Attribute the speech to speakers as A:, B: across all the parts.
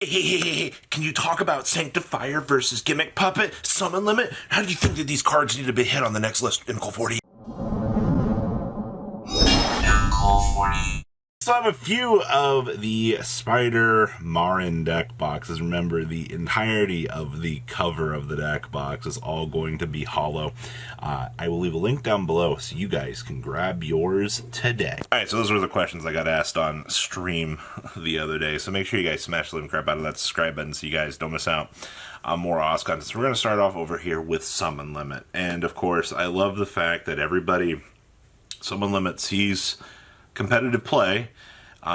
A: Hey, can you talk about Sanctifier versus Gimmick Puppet? Summon Limit? How do you think that these cards need to be hit on the next list in Call 40? Call 40. So I have a few of the Spider Marin deck boxes. Remember, the entirety of the cover of the deck box is all going to be hollow. I will leave a link down below so you guys can grab yours today. Alright, so those were the questions I got asked on stream the other day. So make sure you guys smash the living crap out of that subscribe button so you guys don't miss out on more awesome content. So we're going to start off over here with Summon Limit. And of course, I love the fact that everybody, Summon Limit sees competitive play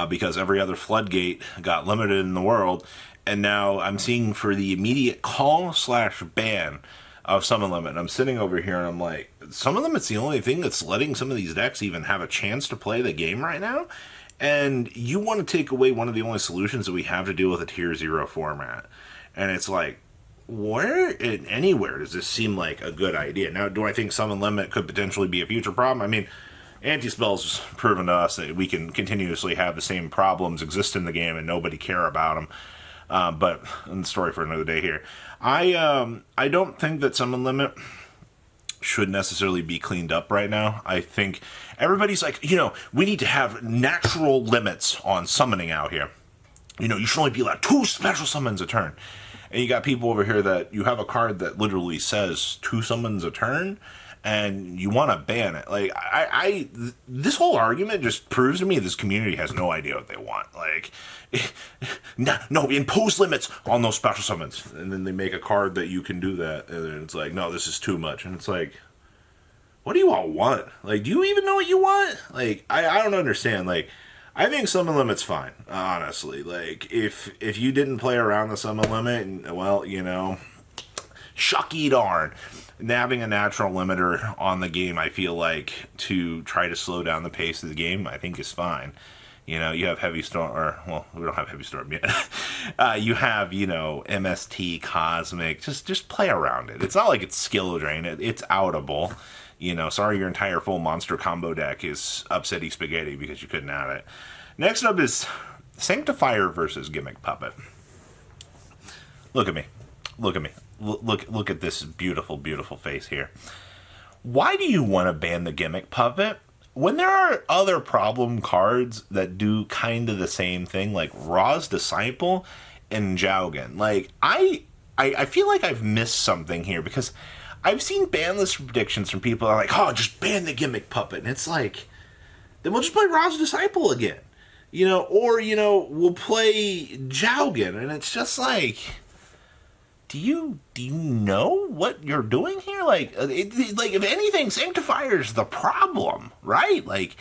A: because every other floodgate got limited in the world, and now I'm seeing for the immediate call/ban of Summon Limit. And I'm sitting over here and I'm like, Summon Limit's the only thing that's letting some of these decks even have a chance to play the game right now, and you want to take away one of the only solutions that we have to deal with a Tier 0 format. And it's like, where anywhere does this seem like a good idea? Now, do I think Summon Limit could potentially be a future problem? I mean, Anti-Spell's proven to us that we can continuously have the same problems exist in the game and nobody care about them. But the story for another day here. I don't think that Summon Limit should necessarily be cleaned up right now. I think everybody's like, we need to have natural limits on summoning out here. You should only be allowed 2 special summons a turn. And you got people over here that you have a card that literally says 2 summons a turn, and you want to ban it. Like, this whole argument just proves to me this community has no idea what they want. Like, no, impose limits on those special summons. And then they make a card that you can do that, and then it's like, no, this is too much. And it's like, what do you all want? Like, do you even know what you want? Like, I don't understand. Like, I think Summon Limit's fine, honestly. Like, if you didn't play around the Summon Limit, and, well, shucky darn. Having a natural limiter on the game, I feel like, to try to slow down the pace of the game, I think is fine. You have Heavy Storm, or, well, we don't have Heavy Storm yet. You have, MST, Cosmic, just play around it. It's not like it's skill drain, it's outable. Sorry your entire full monster combo deck is upsetty spaghetti because you couldn't add it. Next up is Sanctifier versus Gimmick Puppet. Look at me. Look at this beautiful, beautiful face here. Why do you want to ban the Gimmick Puppet when there are other problem cards that do kind of the same thing, like Ra's Disciple and Jaugen? Like, I feel like I've missed something here, because I've seen ban list predictions from people that are like, oh, just ban the Gimmick Puppet. And it's like, then we'll just play Ra's Disciple again. Or, we'll play Jaugen. And it's just like, do you know what you're doing here? Like, if anything, Sanctifier's the problem, right? Like,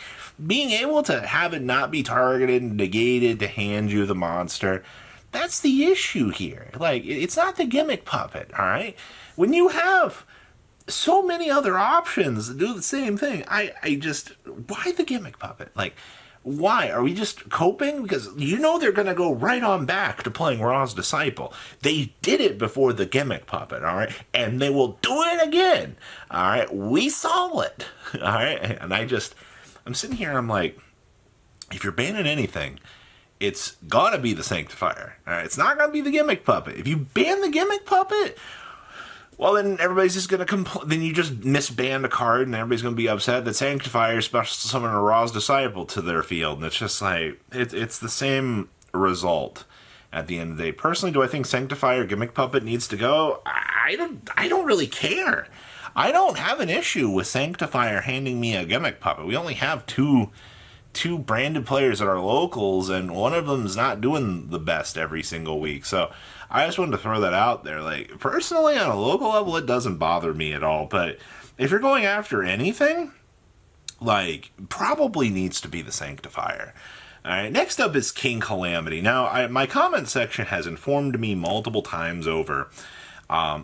A: being able to have it not be targeted and negated to hand you the monster, that's the issue here. Like, it's not the Gimmick Puppet, all right? When you have so many other options that do the same thing, why the Gimmick Puppet? Like, why? Are we just coping? Because they're going to go right on back to playing Ra's Disciple. They did it before the Gimmick Puppet, all right? And they will do it again, all right? We saw it, all right? And I'm sitting here and I'm like, if you're banning anything, it's going to be the Sanctifier, all right? It's not going to be the Gimmick Puppet. If you ban the Gimmick Puppet, well, then everybody's just going to then you just misbanned a card, and everybody's going to be upset that Sanctifier special summoned a Ra's Disciple to their field. And it's just like, it's the same result at the end of the day. Personally, do I think Sanctifier Gimmick Puppet needs to go? I don't really care. I don't have an issue with Sanctifier handing me a Gimmick Puppet. We only have two branded players at our locals, and one of them is not doing the best every single week. So I just wanted to throw that out there. Like, personally, on a local level, it doesn't bother me at all. But if you're going after anything, like, probably needs to be the Sanctifier. All right, next up is King Calamity. Now, my comment section has informed me multiple times over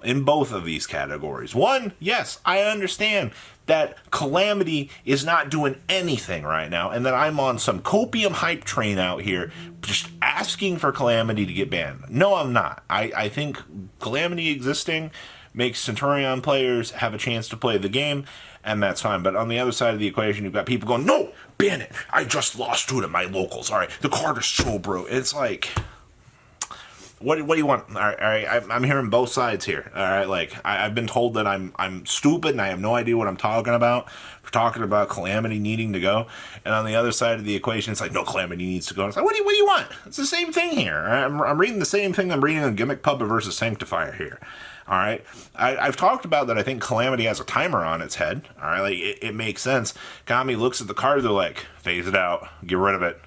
A: in both of these categories. One, yes, I understand that Calamity is not doing anything right now, and that I'm on some copium hype train out here just asking for Calamity to get banned. No, I'm not. I think Calamity existing makes Centurion players have a chance to play the game, and that's fine. But on the other side of the equation, you've got people going, no, ban it. I just lost 2 to my locals. All right, the card is so broke. It's like, What do you want? All right, I'm hearing both sides here. All right, like I've been told that I'm stupid and I have no idea what I'm talking about for talking about Calamity needing to go, and on the other side of the equation, it's like no, Calamity needs to go. It's like what do you want? It's the same thing here. I'm reading the same thing I'm reading on Gimmick Pub versus Sanctifier here. All right, I've talked about that. I think Calamity has a timer on its head. All right, like it makes sense. Kami looks at the card, they're like, phase it out, get rid of it,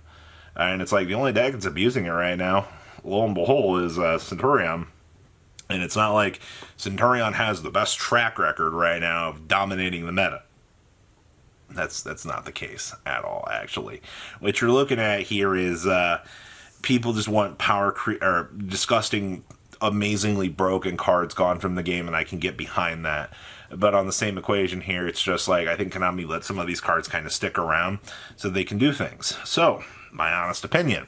A: and it's like the only deck that's abusing it right now, lo and behold, is Centurion. And it's not like Centurion has the best track record right now of dominating the meta. That's not the case at all, actually. What you're looking at here is people just want or disgusting, amazingly broken cards gone from the game, and I can get behind that. But on the same equation here, it's just like I think Konami let some of these cards kind of stick around so they can do things. So, my honest opinion,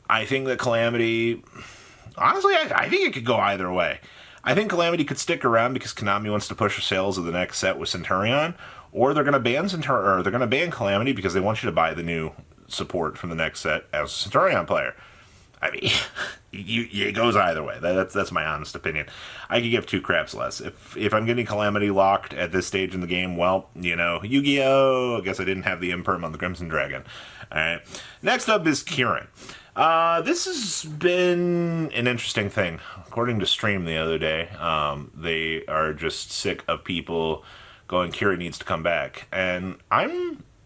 A: I think that Calamity, honestly, I think it could go either way. I think Calamity could stick around because Konami wants to push the sales of the next set with Centurion, or they're going to ban they're going to ban Calamity because they want you to buy the new support from the next set as a Centurion player. I mean, it goes either way. That's my honest opinion. I could give two craps less. If I'm getting Calamity locked at this stage in the game, well, Yu-Gi-Oh! I guess I didn't have the imperm on the Crimson Dragon. All right. Next up is Kieran. This has been an interesting thing. According to Stream the other day, they are just sick of people going, Kieran needs to come back. And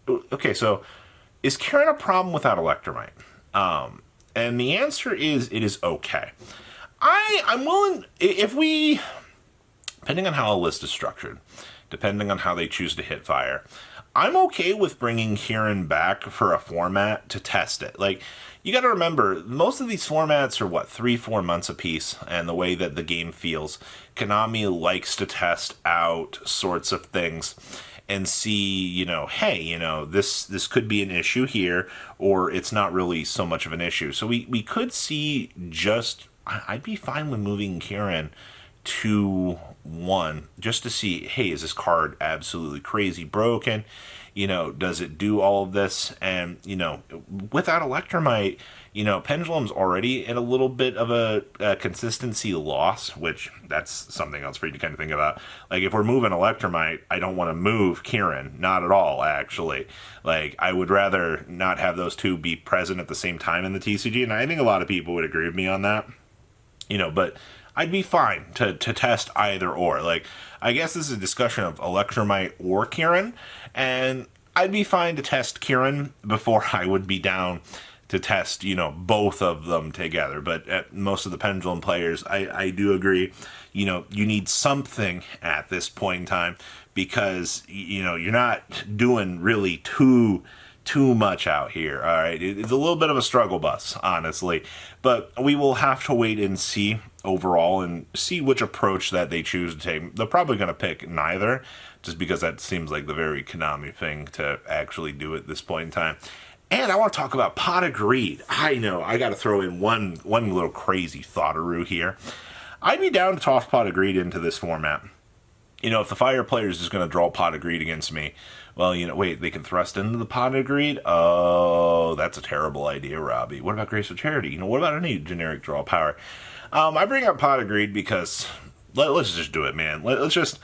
A: okay, so is Kieran a problem without Electromite? And the answer is it is okay. I'm willing, depending on how a list is structured, depending on how they choose to hit fire, I'm okay with bringing Kieran back for a format to test it. Like, you got to remember, most of these formats are, 3-4 months apiece, and the way that the game feels, Konami likes to test out sorts of things and see, hey, this could be an issue here, or it's not really so much of an issue. So we could see I'd be fine with moving Kieran to 1, just to see, hey, is this card absolutely crazy broken? Does it do all of this? And, without Electromite, Pendulum's already at a little bit of a consistency loss, which that's something else for you to kind of think about. Like, if we're moving Electromite, I don't want to move Kieran. Not at all, actually. Like, I would rather not have those two be present at the same time in the TCG, and I think a lot of people would agree with me on that. But I'd be fine to test either or. Like, I guess this is a discussion of Electromite or Kieran, and I'd be fine to test Kieran before I would be down to test, both of them together. But at most of the Pendulum players, I do agree, you need something at this point in time because, you're not doing really too much out here, all right? It's a little bit of a struggle bus, honestly. But we will have to wait and see overall and see which approach that they choose to take. They're probably going to pick neither, just because that seems like the very Konami thing to actually do at this point in time. And I want to talk about Pot of Greed. I know, I got to throw in one little crazy thoughtaroo here. I'd be down to toss Pot of Greed into this format. If the Fire player is just going to draw Pot of Greed against me, well, wait, they can thrust into the Pot of Greed? Oh, that's a terrible idea, Robbie. What about Graceful Charity? What about any generic draw power? I bring up Pot of Greed because let's just do it, man. Let's just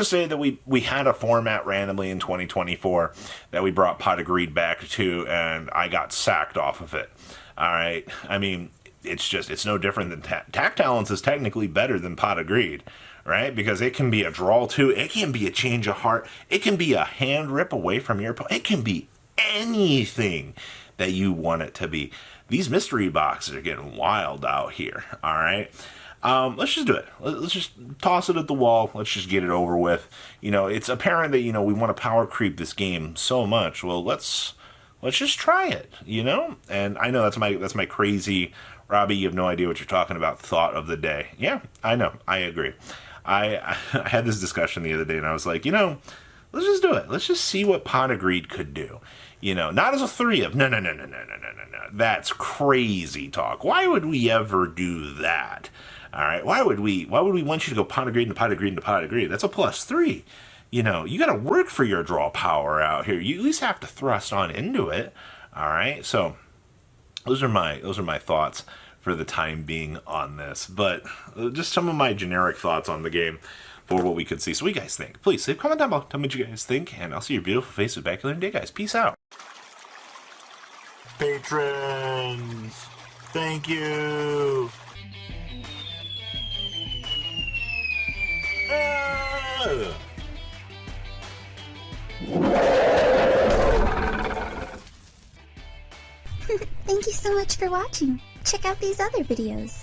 A: say that we had a format randomly in 2024 that we brought Pot of Greed back to, and I got sacked off of it. All right, I mean, it's no different than Tact Talents is technically better than Pot of Greed, right? Because it can be a draw too, it can be a change of heart, it can be a hand rip away from your opponent, it can be anything that you want it to be. These mystery boxes are getting wild out here, all right? Let's just do it. Let's just toss it at the wall. Let's just get it over with. It's apparent that, we want to power creep this game so much. Well, let's just try it, And I know that's my crazy, Robbie, you have no idea what you're talking about, thought of the day. Yeah, I know. I agree. I had this discussion the other day, and I was like, let's just do it. Let's just see what Pot of Greed could do. Not as a 3 of, no. That's crazy talk. Why would we ever do that? All right, why would we want you to go Pot of Greed into Pot of Greed into Pot of Greed? That's a +3. You got to work for your draw power out here. You at least have to thrust on into it. All right, so those are my thoughts for the time being on this. But just some of my generic thoughts on the game for what we could see. So what do you guys think? Please leave a comment down below. Tell me what you guys think, and I'll see your beautiful faces back another day, guys. Peace out.
B: Patrons, thank you.
C: Thank you so much for watching. Check out these other videos.